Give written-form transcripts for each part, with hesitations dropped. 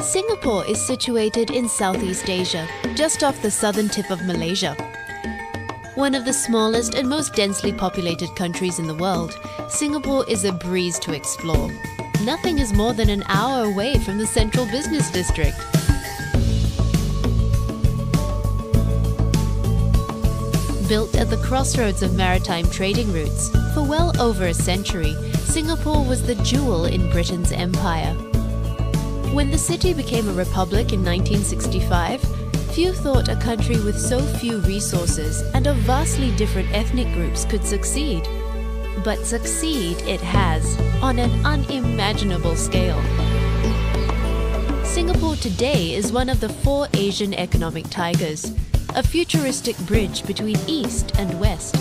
Singapore is situated in Southeast Asia, just off the southern tip of Malaysia. One of the smallest and most densely populated countries in the world, Singapore is a breeze to explore. Nothing is more than an hour away from the central business district. Built at the crossroads of maritime trading routes, for well over a century, Singapore was the jewel in Britain's empire. When the city became a republic in 1965, few thought a country with so few resources and of vastly different ethnic groups could succeed. But succeed it has, on an unimaginable scale. Singapore today is one of the 4 Asian economic tigers, a futuristic bridge between East and West.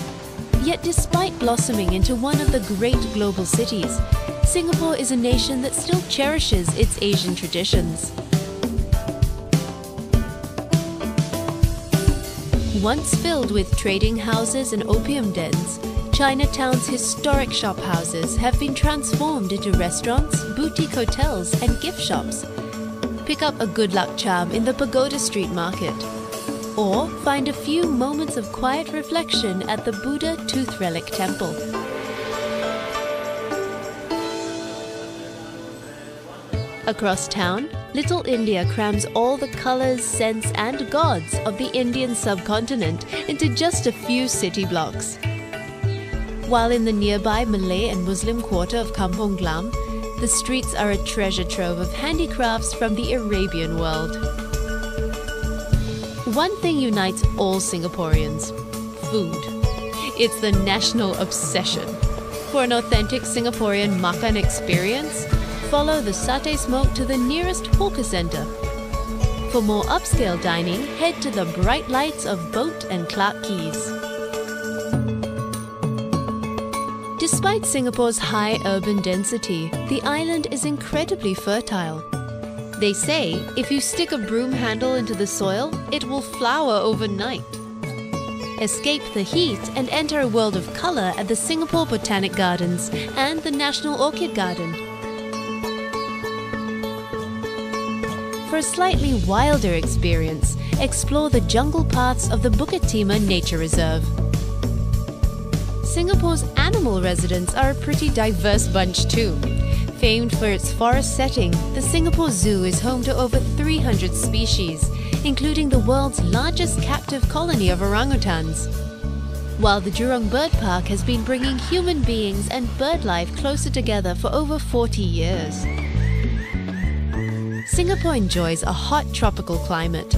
Yet despite blossoming into one of the great global cities, Singapore is a nation that still cherishes its Asian traditions. Once filled with trading houses and opium dens, Chinatown's historic shophouses have been transformed into restaurants, boutique hotels, and gift shops. Pick up a good luck charm in the Pagoda Street Market, or find a few moments of quiet reflection at the Buddha Tooth Relic Temple. Across town, Little India crams all the colours, scents and gods of the Indian subcontinent into just a few city blocks. While in the nearby Malay and Muslim quarter of Kampong Glam, the streets are a treasure trove of handicrafts from the Arabian world. One thing unites all Singaporeans: food. It's the national obsession. For an authentic Singaporean makan experience, follow the satay smoke to the nearest hawker centre. For more upscale dining, head to the bright lights of Boat and Clarke Quays. Despite Singapore's high urban density, the island is incredibly fertile. They say if you stick a broom handle into the soil, it will flower overnight. Escape the heat and enter a world of colour at the Singapore Botanic Gardens and the National Orchid Garden. For a slightly wilder experience, explore the jungle paths of the Bukit Timah Nature Reserve. Singapore's animal residents are a pretty diverse bunch too. Famed for its forest setting, the Singapore Zoo is home to over 300 species, including the world's largest captive colony of orangutans. While the Jurong Bird Park has been bringing human beings and bird life closer together for over 40 years. Singapore enjoys a hot tropical climate.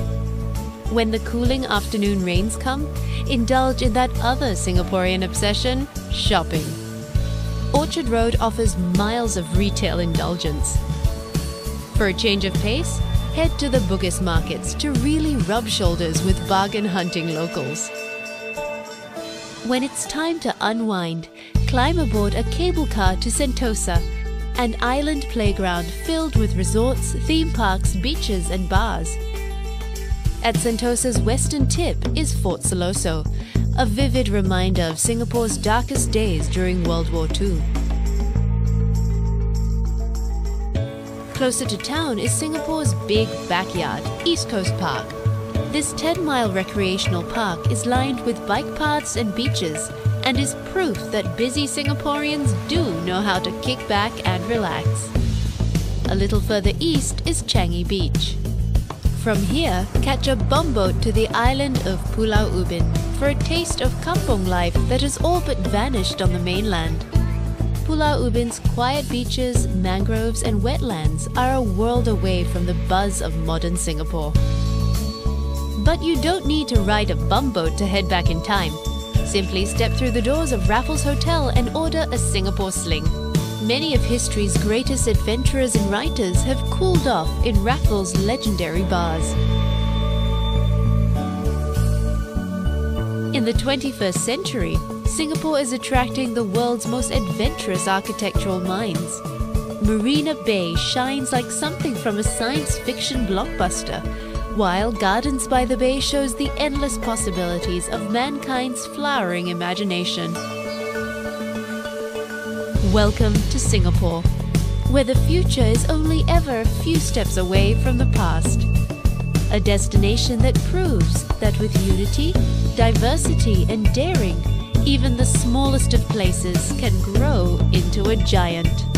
When the cooling afternoon rains come, indulge in that other Singaporean obsession, shopping. Orchard Road offers miles of retail indulgence. For a change of pace, head to the Bugis markets to really rub shoulders with bargain hunting locals. When it's time to unwind, climb aboard a cable car to Sentosa, an island playground filled with resorts, theme parks, beaches and bars. At Sentosa's western tip is Fort Siloso, a vivid reminder of Singapore's darkest days during World War II. Closer to town is Singapore's big backyard, East Coast Park. This 10-mile recreational park is lined with bike paths and beaches, and is proof that busy Singaporeans do know how to kick back and relax. A little further east is Changi Beach. From here, catch a bumboat to the island of Pulau Ubin for a taste of kampong life that has all but vanished on the mainland. Pulau Ubin's quiet beaches, mangroves and wetlands are a world away from the buzz of modern Singapore. But you don't need to ride a bumboat to head back in time. Simply step through the doors of Raffles Hotel and order a Singapore Sling. Many of history's greatest adventurers and writers have cooled off in Raffles' legendary bars. In the 21st century, Singapore is attracting the world's most adventurous architectural minds. Marina Bay shines like something from a science fiction blockbuster, while Gardens by the Bay shows the endless possibilities of mankind's flowering imagination. Welcome to Singapore, where the future is only ever a few steps away from the past. A destination that proves that with unity, diversity and daring, even the smallest of places can grow into a giant.